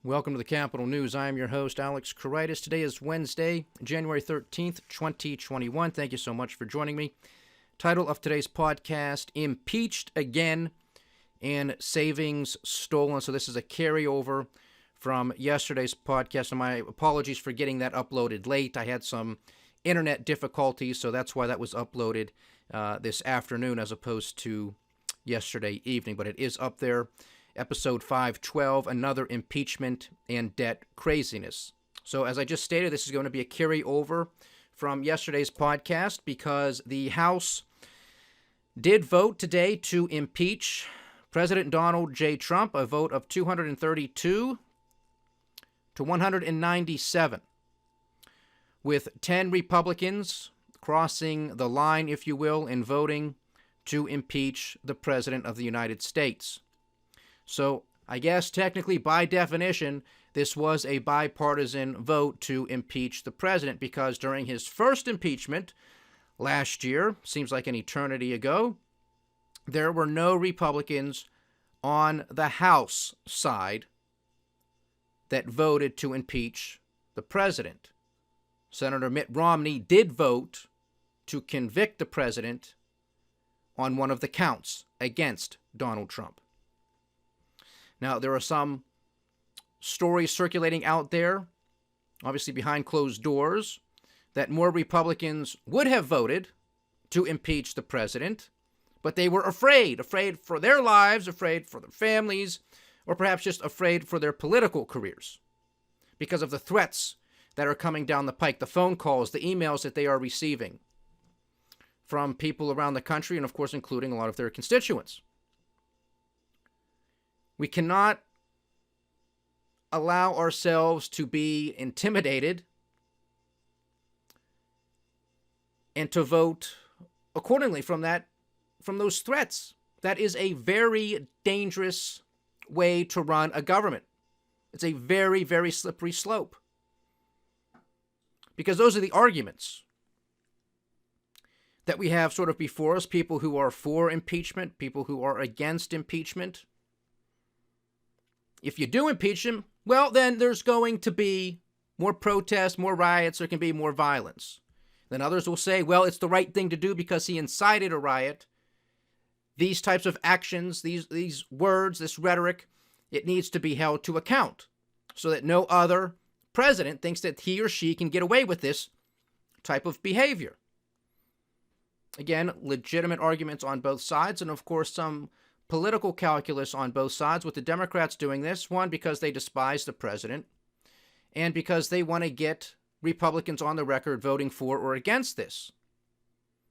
Welcome to the Capital News. I am your host, Alex Koritis. Today is Wednesday, January 13th, 2021. Thank you so much for joining me. Title of today's podcast, Impeached Again and Savings Stolen. So this is a carryover from yesterday's podcast. And my apologies for getting that uploaded late. I had some internet difficulties, so that's why that was uploaded this afternoon as opposed to yesterday evening. But it is up there. Episode 512, another impeachment and debt craziness. So as I just stated, this is going to be a carryover from yesterday's podcast because the House did vote today to impeach President Donald J. Trump, a vote of 232 to 197, with 10 Republicans crossing the line, if you will, in voting to impeach the President of the United States. So I guess technically, by definition, this was a bipartisan vote to impeach the president because during his first impeachment last year, seems like an eternity ago, there were no Republicans on the House side that voted to impeach the president. Senator Mitt Romney did vote to convict the president on one of the counts against Donald Trump. Now, there are some stories circulating out there, obviously behind closed doors, that more Republicans would have voted to impeach the president, but they were afraid for their lives, afraid for their families, or perhaps just afraid for their political careers because of the threats that are coming down the pike, the phone calls, the emails that they are receiving from people around the country, and of course, including a lot of their constituents. We cannot allow ourselves to be intimidated and to vote accordingly from those threats. That is a very dangerous way to run a government. It's a very, very slippery slope. Because those are the arguments that we have sort of before us, people who are for impeachment, people who are against impeachment. If you do impeach him, well, then there's going to be more protests, more riots, there can be more violence. Then others will say, well, it's the right thing to do because he incited a riot. These types of actions, these words, this rhetoric, it needs to be held to account so that no other president thinks that he or she can get away with this type of behavior. Again, legitimate arguments on both sides, and of course some political calculus on both sides, with the Democrats doing this, one, because they despise the president, and because they want to get Republicans on the record voting for or against this.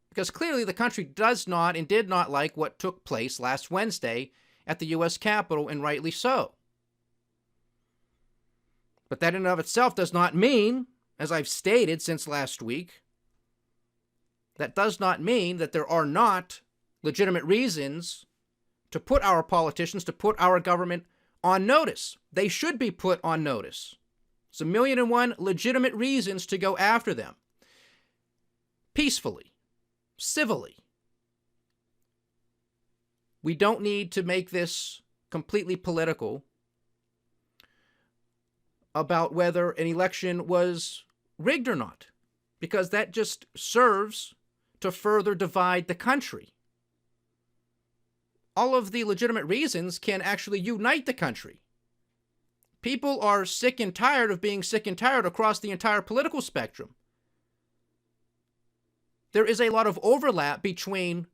Because clearly the country does not and did not like what took place last Wednesday at the U.S. Capitol, and rightly so. But that in and of itself does not mean, as I've stated since last week, that does not mean that there are not legitimate reasons to put our politicians, to put our government on notice. They should be put on notice. It's 1,000,001 legitimate reasons to go after them. Peacefully, civilly. We don't need to make this completely political about whether an election was rigged or not, because that just serves to further divide the country. All of the legitimate reasons can actually unite the country. People are sick and tired of being sick and tired across the entire political spectrum. There is a lot of overlap between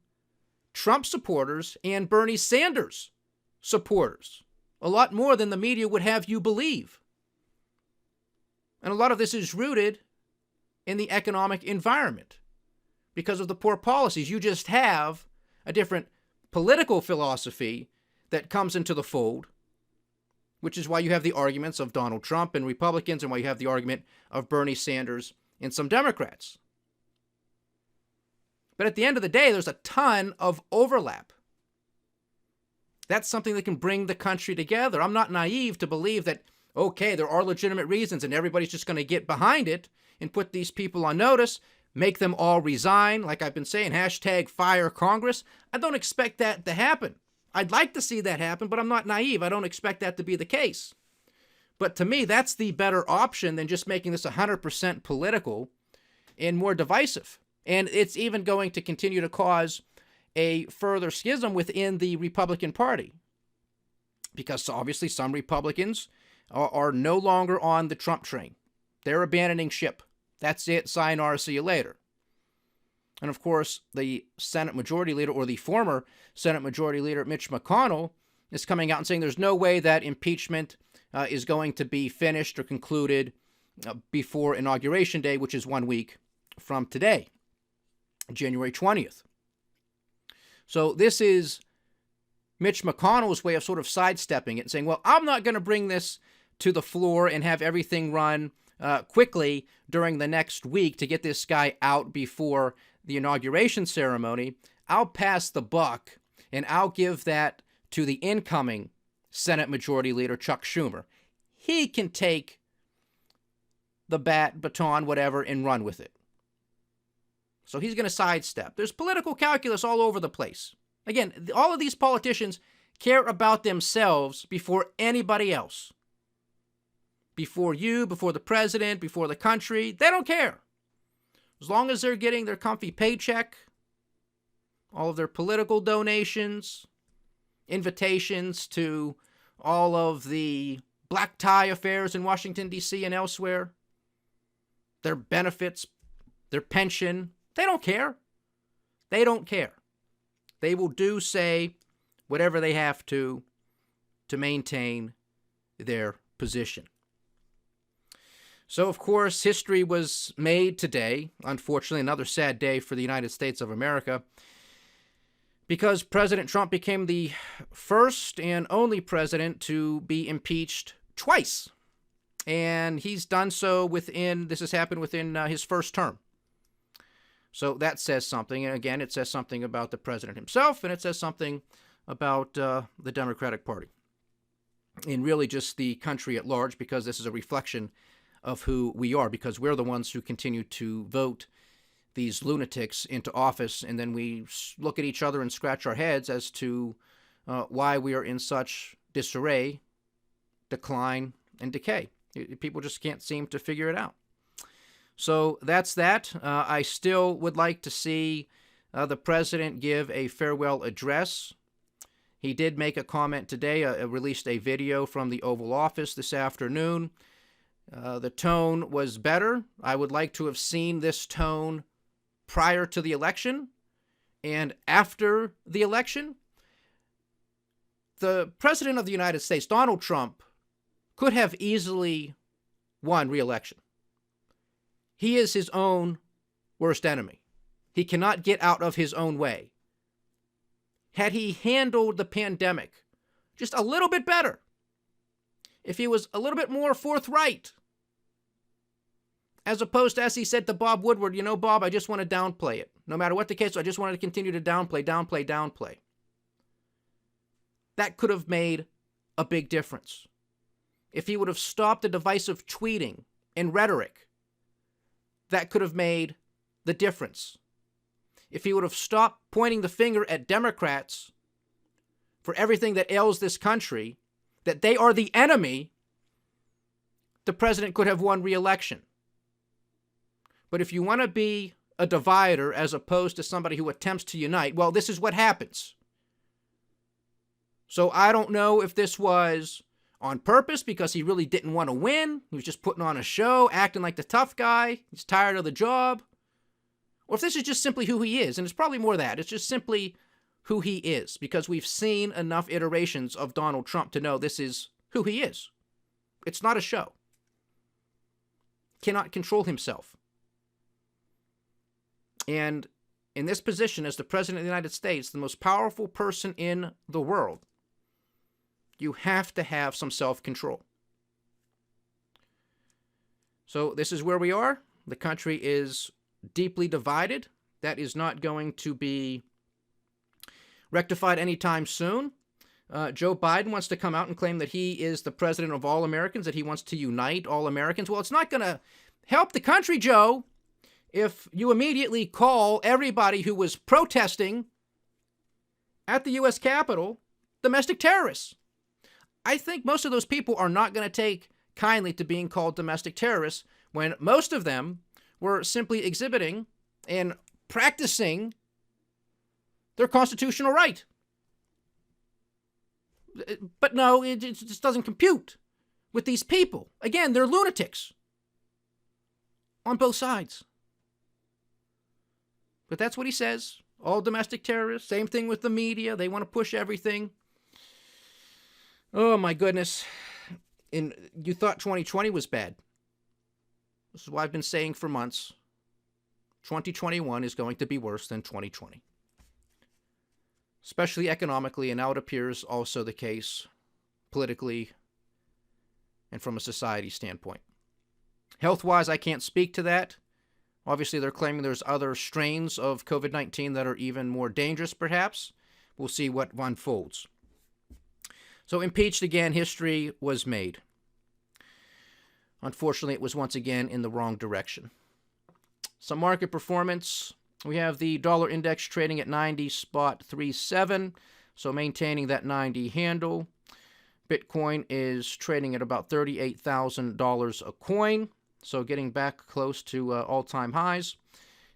Trump supporters and Bernie Sanders supporters. A lot more than the media would have you believe. And a lot of this is rooted in the economic environment because of the poor policies. You just have a different political philosophy that comes into the fold, which is why you have the arguments of Donald Trump and Republicans, and why you have the argument of Bernie Sanders and some Democrats. But at the end of the day, there's a ton of overlap. That's something that can bring the country together. I'm not naive to believe that, okay, there are legitimate reasons and everybody's just going to get behind it and put these people on notice, make them all resign, like I've been saying, #fire Congress. I don't expect that to happen. I'd like to see that happen, but I'm not naive. I don't expect that to be the case. But to me, that's the better option than just making this 100% political and more divisive. And it's even going to continue to cause a further schism within the Republican Party. Because obviously some Republicans are no longer on the Trump train. They're abandoning ship. That's it. Sayonara, see you later. And of course, the Senate Majority Leader, or the former Senate Majority Leader, Mitch McConnell, is coming out and saying there's no way that impeachment is going to be finished or concluded before Inauguration Day, which is 1 week from today, January 20th. So this is Mitch McConnell's way of sort of sidestepping it and saying, well, I'm not going to bring this to the floor and have everything run quickly during the next week to get this guy out before the inauguration ceremony. I'll pass the buck and I'll give that to the incoming Senate Majority Leader, Chuck Schumer. He can take the baton, whatever, and run with it. So he's going to sidestep. There's political calculus all over the place. Again, all of these politicians care about themselves before anybody else. Before you, before the president, before the country. They don't care. As long as they're getting their comfy paycheck, all of their political donations, invitations to all of the black tie affairs in Washington, D.C. and elsewhere, their benefits, their pension, they don't care. They don't care. They will do, say, whatever they have to maintain their position. So, of course, history was made today, unfortunately, another sad day for the United States of America, because President Trump became the first and only president to be impeached twice. And he's done so this has happened within his first term. So that says something. And again, it says something about the president himself, and it says something about the Democratic Party. And really just the country at large, because this is a reflection of who we are, because we're the ones who continue to vote these lunatics into office, and then we look at each other and scratch our heads as to why we are in such disarray, decline, and decay. People just can't seem to figure it out. So that's that. I still would like to see the president give a farewell address. He did make a comment today, released a video from the Oval Office this afternoon. The tone was better. I would like to have seen this tone prior to the election and after the election. The President of the United States, Donald Trump, could have easily won re-election. He is his own worst enemy. He cannot get out of his own way. Had he handled the pandemic just a little bit better, if he was a little bit more forthright, as opposed to, as he said to Bob Woodward, you know, Bob, I just want to downplay it. No matter what the case, I just wanted to continue to downplay. That could have made a big difference. If he would have stopped the divisive tweeting and rhetoric, that could have made the difference. If he would have stopped pointing the finger at Democrats for everything that ails this country, that they are the enemy, the president could have won re-election. But if you want to be a divider as opposed to somebody who attempts to unite, well, this is what happens. So I don't know if this was on purpose because he really didn't want to win. He was just putting on a show, acting like the tough guy. He's tired of the job. Or if this is just simply who he is, and it's probably more that. It's just simply who he is, because we've seen enough iterations of Donald Trump to know this is who he is. It's not a show. Cannot control himself. And in this position as the President of the United States, the most powerful person in the world, you have to have some self-control. So this is where we are. The country is deeply divided. That is not going to be rectified anytime soon. Joe Biden wants to come out and claim that he is the president of all Americans, that he wants to unite all Americans. Well, it's not going to help the country, Joe, if you immediately call everybody who was protesting at the U.S. Capitol domestic terrorists. I think most of those people are not going to take kindly to being called domestic terrorists when most of them were simply exhibiting and practicing their constitutional right. But no, it just doesn't compute with these people. Again, they're lunatics on both sides. But that's what he says. All domestic terrorists. Same thing with the media. They want to push everything. Oh, my goodness. And you thought 2020 was bad. This is what I've been saying for months. 2021 is going to be worse than 2020. Especially economically, and now it appears also the case politically and from a society standpoint. Health-wise, I can't speak to that. Obviously, they're claiming there's other strains of COVID-19 that are even more dangerous, perhaps. We'll see what unfolds. So, impeached again, history was made. Unfortunately, it was once again in the wrong direction. Some market performance. We have the dollar index trading at 90.37, so maintaining that 90 handle. Bitcoin is trading at about $38,000 a coin, so getting back close to all-time highs.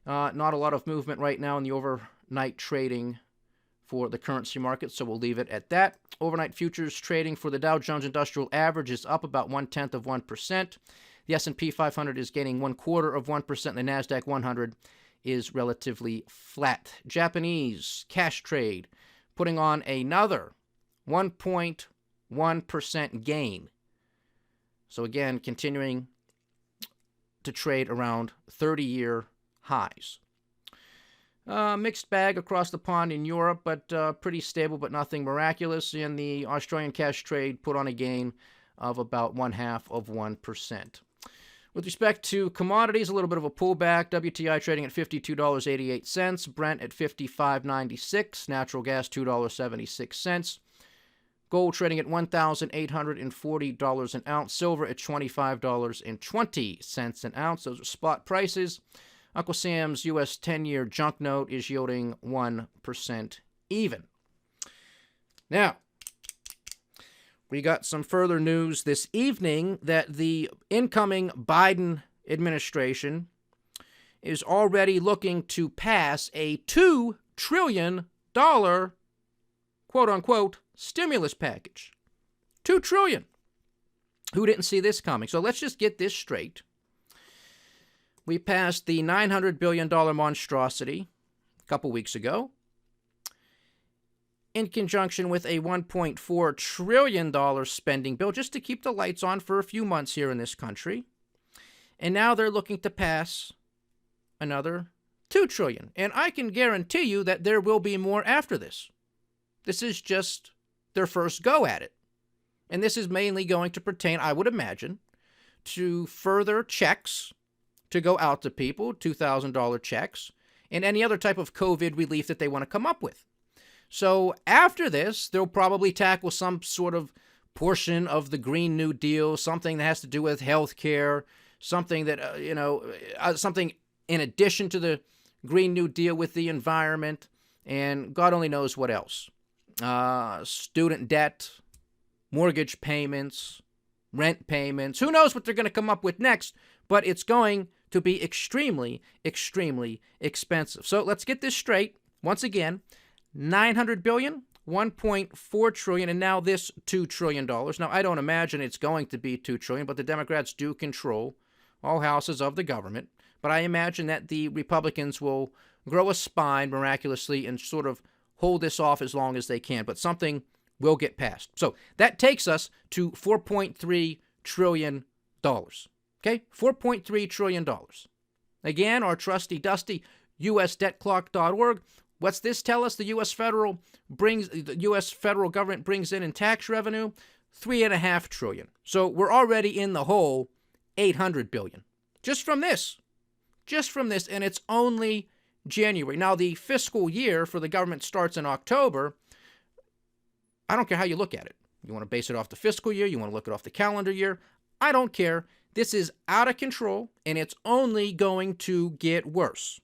Not a lot of movement right now in the overnight trading for the currency market, so we'll leave it at that. Overnight futures trading for the Dow Jones Industrial Average is up about 0.1%. The S&P 500 is gaining 0.25%, and the NASDAQ 100 is relatively flat. Japanese cash trade putting on another 1.1% gain. So again, continuing to trade around 30-year highs. Mixed bag across the pond in Europe, but pretty stable, but nothing miraculous. And the Australian cash trade put on a gain of about 0.5%. With respect to commodities, a little bit of a pullback. WTI trading at $52.88. Brent at $55.96. Natural gas, $2.76. Gold trading at $1,840 an ounce. Silver at $25.20 an ounce. Those are spot prices. Uncle Sam's U.S. 10-year junk note is yielding 1% even. Now, we got some further news this evening that the incoming Biden administration is already looking to pass a $2 trillion, quote-unquote, stimulus package. $2 trillion. Who didn't see this coming? So let's just get this straight. We passed the $900 billion monstrosity a couple weeks ago in conjunction with a $1.4 trillion spending bill just to keep the lights on for a few months here in this country. And now they're looking to pass another $2 trillion. And I can guarantee you that there will be more after this. This is just their first go at it. And this is mainly going to pertain, I would imagine, to further checks to go out to people, $2,000 checks, and any other type of COVID relief that they want to come up with. So after this, they'll probably tackle some sort of portion of the Green New Deal, something that has to do with health care, something that, something in addition to the Green New Deal with the environment, and God only knows what else. Student debt, mortgage payments, rent payments. Who knows what they're going to come up with next, but it's going to be extremely, extremely expensive. So let's get this straight. Once again, $900 billion, $1.4 trillion, and now this $2 trillion. Now, I don't imagine it's going to be $2 trillion, but the Democrats do control all houses of the government. But I imagine that the Republicans will grow a spine miraculously and sort of hold this off as long as they can. But something will get passed. So that takes us to $4.3 trillion. Okay? $4.3 trillion. Again, our trusty dusty usdebtclock.org. What's this tell us? The U.S. federal government brings in tax revenue $3.5 trillion. So we're already in the hole $800 billion. Just from this, and it's only January. Now the fiscal year for the government starts in October. I don't care how you look at it. You want to base it off the fiscal year, you want to look it off the calendar year. I don't care. This is out of control, and it's only going to get worse.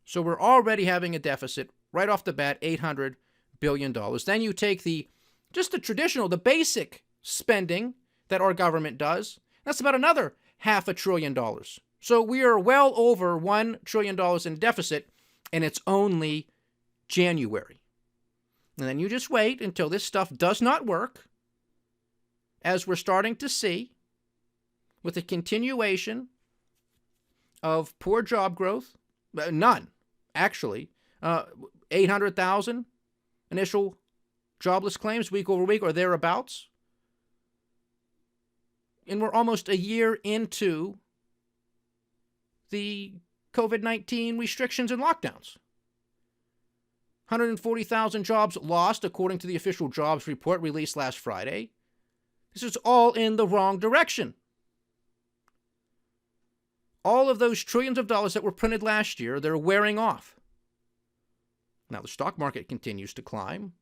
So we're already having a deficit right off the bat, $800 billion. Then you take the traditional, the basic spending that our government does. That's about another $500 billion. So we are well over $1 trillion in deficit, and it's only January. And then you just wait until this stuff does not work, as we're starting to see with the continuation of poor job growth. None, actually. 800,000 initial jobless claims week over week or thereabouts. And we're almost a year into the COVID-19 restrictions and lockdowns. 140,000 jobs lost, according to the official jobs report released last Friday. This is all in the wrong direction. All of those trillions of dollars that were printed last year, they're wearing off. Now, the stock market continues to climb.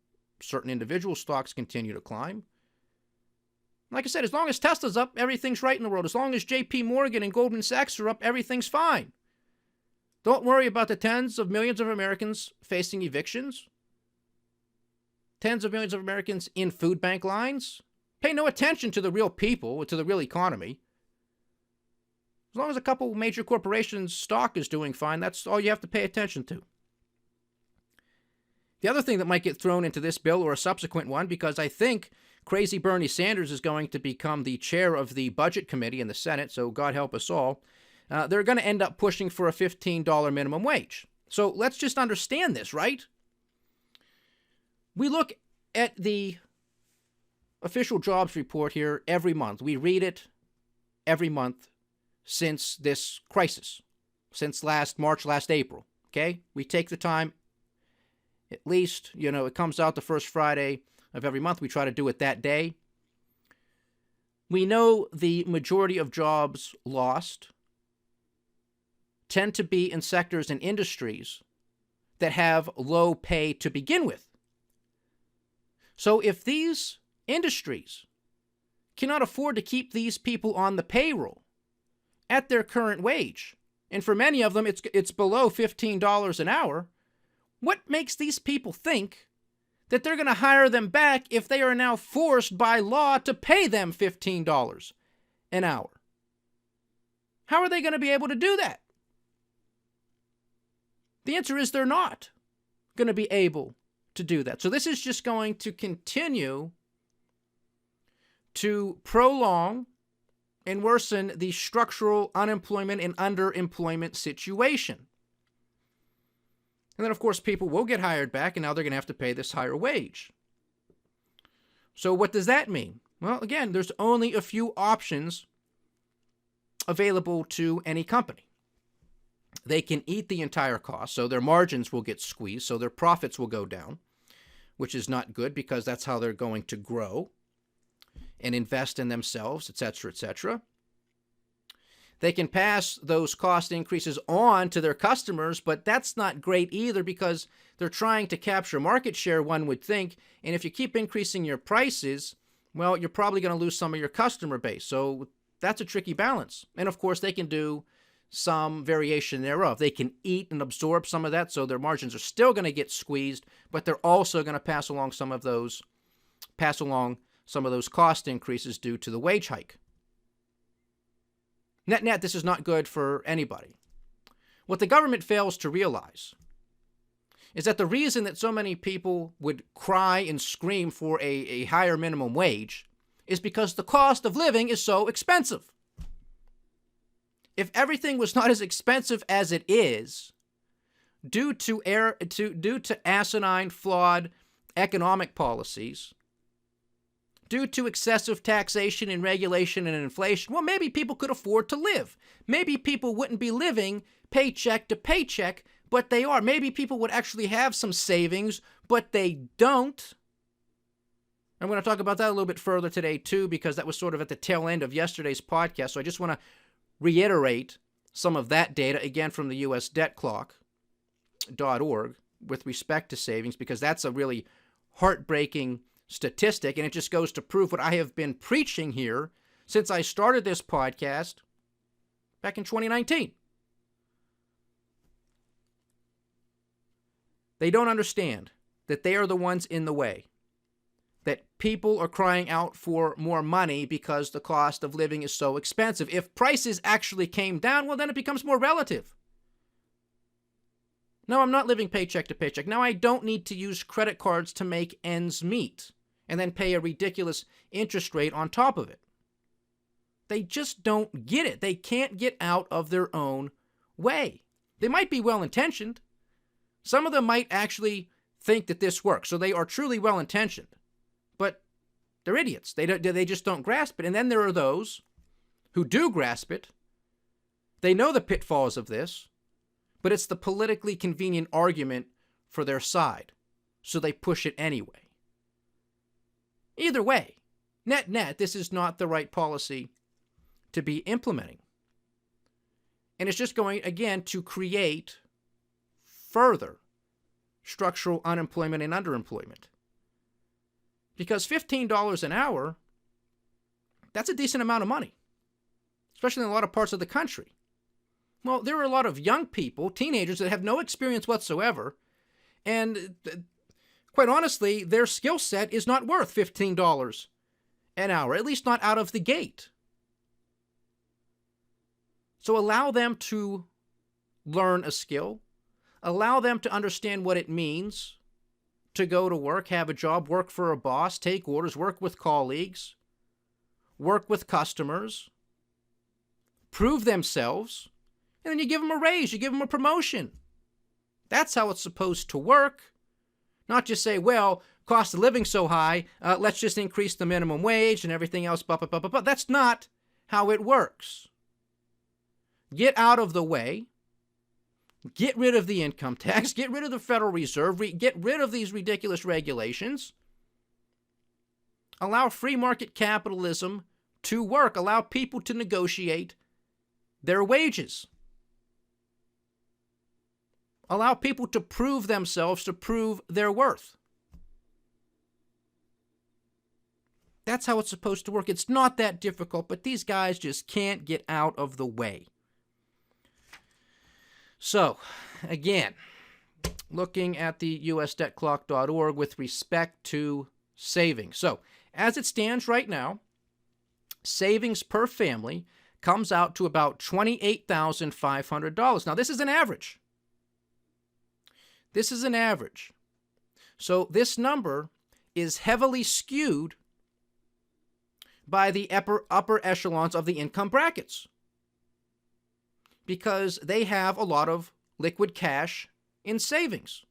Certain individual stocks continue to climb. Like I said, as long as Tesla's up, everything's right in the world. As long as JP Morgan and Goldman Sachs are up, everything's fine. Don't worry about the tens of millions of Americans facing evictions. Tens of millions of Americans in food bank lines. Pay no attention to the real people, to the real economy. As long as a couple major corporations' stock is doing fine, that's all you have to pay attention to. The other thing that might get thrown into this bill or a subsequent one, because I think crazy Bernie Sanders is going to become the chair of the Budget Committee in the Senate, so God help us all, they're going to end up pushing for a $15 minimum wage. So let's just understand this, right? We look at the official jobs report here every month. We read it every month since this crisis, since last March, last April, okay? We take the time, at least, it comes out the first Friday of every month. We try to do it that day. We know the majority of jobs lost tend to be in sectors and industries that have low pay to begin with. So if these industries cannot afford to keep these people on the payroll at their current wage, and for many of them it's below $15 an hour, what makes these people think that they're going to hire them back if they are now forced by law to pay them $15 an hour? How are they going to be able to do that? The answer is they're not going to be able to do that. So this is just going to continue to prolong and worsen the structural unemployment and underemployment situation. And then, of course, people will get hired back, and now they're going to have to pay this higher wage. So what does that mean? Well, again, there's only a few options available to any company. They can eat the entire cost, so their margins will get squeezed, so their profits will go down, which is not good because that's how they're going to grow and invest in themselves, etc., etc. They can pass those cost increases on to their customers, but that's not great either because they're trying to capture market share, one would think. And if you keep increasing your prices, well, you're probably going to lose some of your customer base. So that's a tricky balance. And of course, they can do some variation thereof. They can eat and absorb some of that, so their margins are still going to get squeezed, but they're also going to pass along some of those cost increases due to the wage hike. Net, this is not good for anybody. What the government fails to realize is that the reason that so many people would cry and scream for a higher minimum wage is because the cost of living is so expensive. If everything was not as expensive as it is, due to asinine, flawed economic policies, due to excessive taxation and regulation and inflation, well, maybe people could afford to live. Maybe people wouldn't be living paycheck to paycheck, but they are. Maybe people would actually have some savings, but they don't. I'm going to talk about that a little bit further today, too, because that was sort of at the tail end of yesterday's podcast. So I just want to reiterate some of that data, again, from the USDebtClock.org with respect to savings, because that's a really heartbreaking statistic, and it just goes to prove what I have been preaching here since I started this podcast back in 2019. They don't understand that they are the ones in the way. that people are crying out for more money because the cost of living is so expensive. If prices actually came down, well, then it becomes more relative. No, I'm not living paycheck to paycheck. Now I don't need to use credit cards to make ends meet and then pay a ridiculous interest rate on top of it. They just don't get it. They can't get out of their own way. They might be well-intentioned. Some of them might actually think that this works, so they are truly well-intentioned. But they're idiots. They just don't grasp it. And then there are those who do grasp it. They know the pitfalls of this, but it's the politically convenient argument for their side, so they push it anyway. Either way, net, this is not the right policy to be implementing. And it's just going, again, to create further structural unemployment and underemployment. Because $15 an hour, that's a decent amount of money, especially in a lot of parts of the country. Well, there are a lot of young people, teenagers, that have no experience whatsoever, and quite honestly, their skill set is not worth $15 an hour, at least not out of the gate. So allow them to learn a skill. Allow them to understand what it means to go to work, have a job, work for a boss, take orders, work with colleagues, work with customers, prove themselves, and then you give them a raise, you give them a promotion. That's how it's supposed to work. Not just say, well, cost of living so high, let's just increase the minimum wage and everything else, but that's not how it works. Get out of the way. Get rid of the income tax. Get rid of the Federal Reserve. Get rid of these ridiculous regulations. Allow free market capitalism to work. Allow people to negotiate their wages. Allow people to prove themselves, to prove their worth. That's how it's supposed to work. It's not that difficult, but these guys just can't get out of the way. So, again, looking at the usdebtclock.org with respect to savings. So, as it stands right now, savings per family comes out to about $28,500. Now, this is an average. This is an average. So, this number is heavily skewed by the upper echelons of the income brackets, because they have a lot of liquid cash in savings.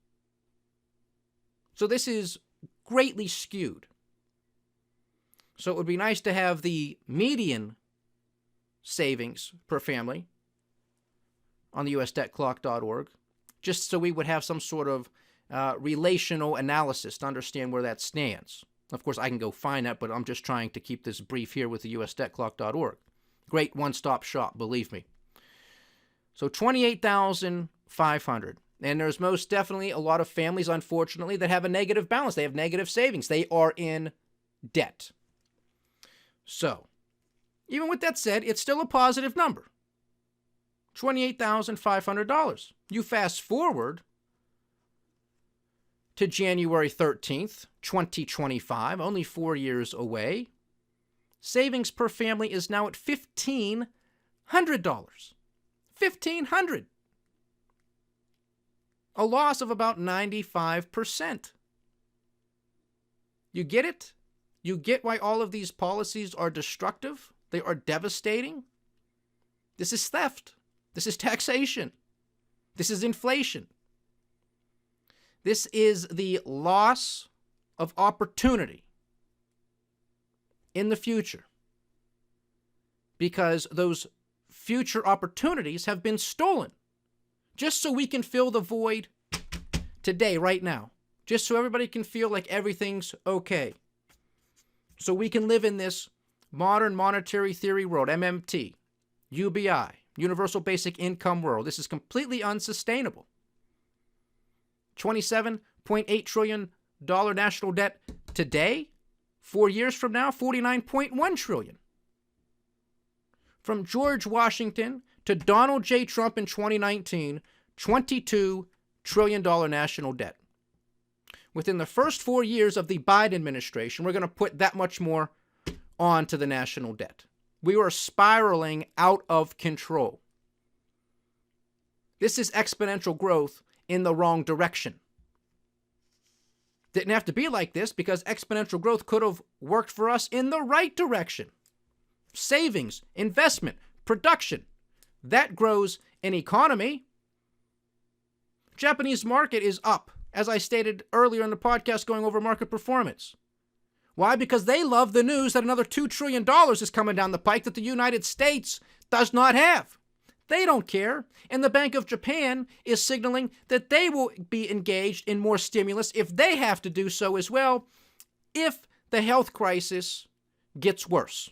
So this is greatly skewed. So it would be nice to have the median savings per family on the usdebtclock.org, just so we would have some sort of relational analysis to understand where that stands. Of course, I can go find that, but I'm just trying to keep this brief here with the usdebtclock.org. Great one-stop shop, believe me. So $28,500. And there's most definitely a lot of families, unfortunately, that have a negative balance. They have negative savings. They are in debt. So, even with that said, it's still a positive number. $28,500. You fast forward to January 13th, 2025, only 4 years away. Savings per family is now at $1,500. $1,500. A loss of about 95%. You get it? You get why all of these policies are destructive? They are devastating? This is theft. This is taxation. This is inflation. This is the loss of opportunity in the future, because those future opportunities have been stolen just so we can fill the void today, right now, just so everybody can feel like everything's okay, so we can live in this modern monetary theory world, MMT, UBI, universal basic income world. This is completely unsustainable. $27.8 trillion national debt today. 4 years from now, $49.1 trillion. From George Washington to Donald J. Trump in 2019, $22 trillion national debt. within the first 4 years of the Biden administration, we're going to put that much more onto the national debt. We were spiraling out of control. This is exponential growth in the wrong direction. Didn't have to be like this because exponential growth could have worked for us in the right direction. Savings, investment, production. That grows an economy. Japanese market is up, as I stated earlier in the podcast going over market performance. Why? Because they love the news that another $2 trillion is coming down the pike that the United States does not have. They don't care. And the Bank of Japan is signaling that they will be engaged in more stimulus if they have to do so as well, if the health crisis gets worse.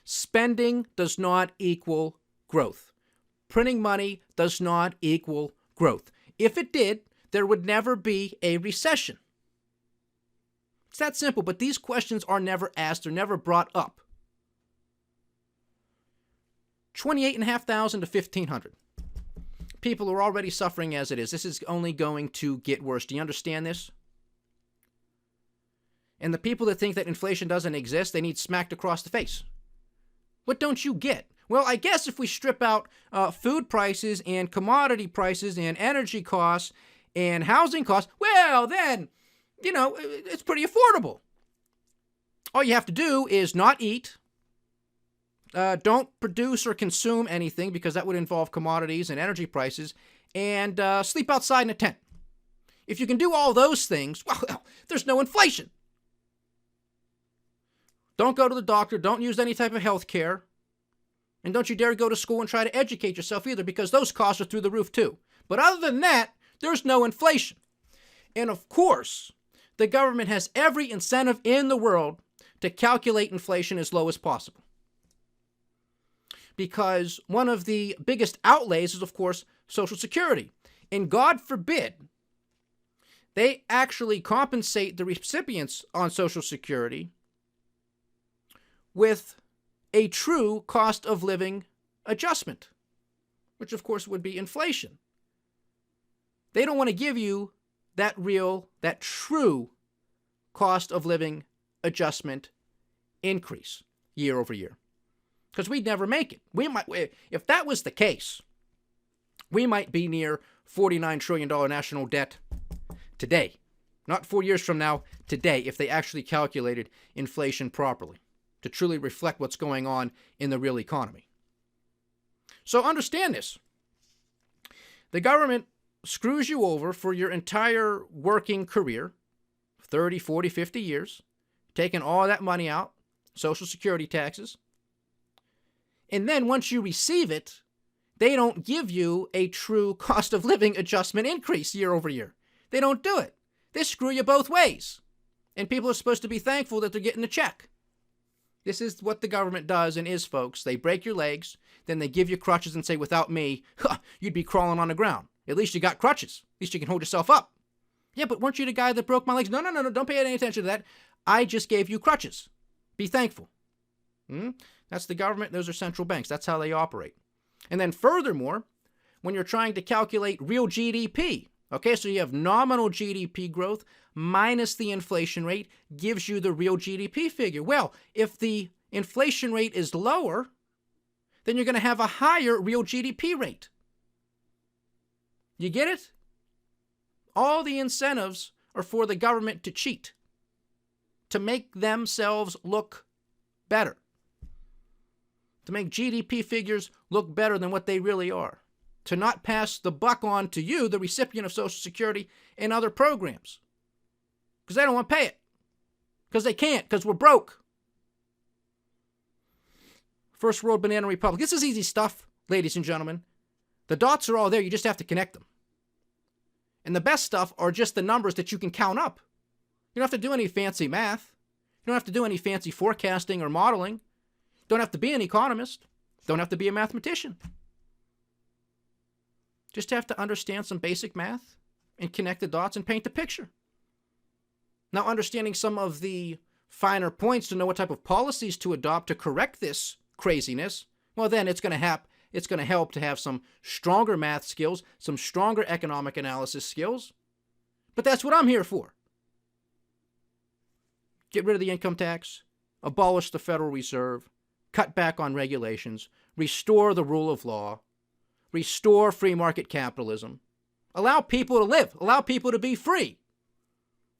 Spending does not equal growth. Printing money does not equal growth. If it did, there would never be a recession. It's that simple, but these questions are never asked, they're never brought up. 28,500 to 1,500. People are already suffering as it is. This is only going to get worse. Do you understand this? And the people that think that inflation doesn't exist, they need smacked across the face. What don't you get? Well, I guess if we strip out food prices and commodity prices and energy costs and housing costs, well, then, it's pretty affordable. All you have to do is not eat. Don't produce or consume anything because that would involve commodities and energy prices, and sleep outside in a tent. If you can do all those things, well, there's no inflation. Don't go to the doctor. Don't use any type of health care. And don't you dare go to school and try to educate yourself either because those costs are through the roof too. But other than that, there's no inflation. And of course, the government has every incentive in the world to calculate inflation as low as possible. Because one of the biggest outlays is, of course, Social Security. And God forbid, they actually compensate the recipients on Social Security with a true cost of living adjustment, which of course would be inflation. They don't want to give you that true cost of living adjustment increase year over year. Because we'd never make it. If that was the case, we might be near $49 trillion national debt today. Not 4 years from now, today, if they actually calculated inflation properly to truly reflect what's going on in the real economy. So understand this. The government screws you over for your entire working career, 30, 40, 50 years, taking all that money out, Social Security taxes. And then once you receive it, they don't give you a true cost of living adjustment increase year over year. They don't do it. They screw you both ways. And people are supposed to be thankful that they're getting a check. This is what the government does and is, folks. They break your legs, then they give you crutches and say, without me, you'd be crawling on the ground. At least you got crutches. At least you can hold yourself up. Yeah, but weren't you the guy that broke my legs? No, don't pay any attention to that. I just gave you crutches. Be thankful. That's the government. Those are central banks. That's how they operate. And then furthermore, when you're trying to calculate real GDP, okay, so you have nominal GDP growth minus the inflation rate gives you the real GDP figure. Well, if the inflation rate is lower, then you're going to have a higher real GDP rate. You get it? All the incentives are for the government to cheat, to make themselves look better, to make GDP figures look better than what they really are, to not pass the buck on to you, the recipient of Social Security and other programs, because they don't want to pay it, because they can't, because we're broke. First World Banana Republic. This is easy stuff, ladies and gentlemen. The dots are all there. You just have to connect them. And the best stuff are just the numbers that you can count up. You don't have to do any fancy math. You don't have to do any fancy forecasting or modeling. Don't have to be an economist. Don't have to be a mathematician. Just have to understand some basic math and connect the dots and paint the picture. Now, understanding some of the finer points to know what type of policies to adopt to correct this craziness, well, then it's going to help to have some stronger math skills, some stronger economic analysis skills, But that's what I'm here for. Get rid of the income tax, abolish the Federal Reserve, cut back on regulations, restore the rule of law, restore free market capitalism, allow people to live, allow people to be free.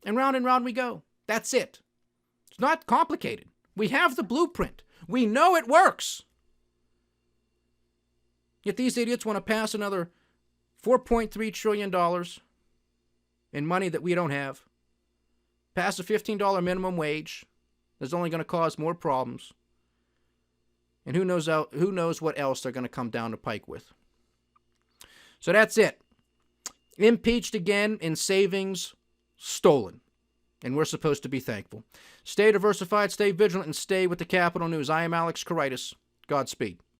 And round we go. That's it. It's not complicated. We have the blueprint. We know it works. Yet these idiots want to pass another $4.3 trillion in money that we don't have, pass a $15 minimum wage that's only going to cause more problems, and who knows what else they're going to come down the pike with. So that's it. Impeached again in savings stolen. And we're supposed to be thankful. Stay diversified, stay vigilant, and stay with the Capital News. I am Alex Corritis. Godspeed.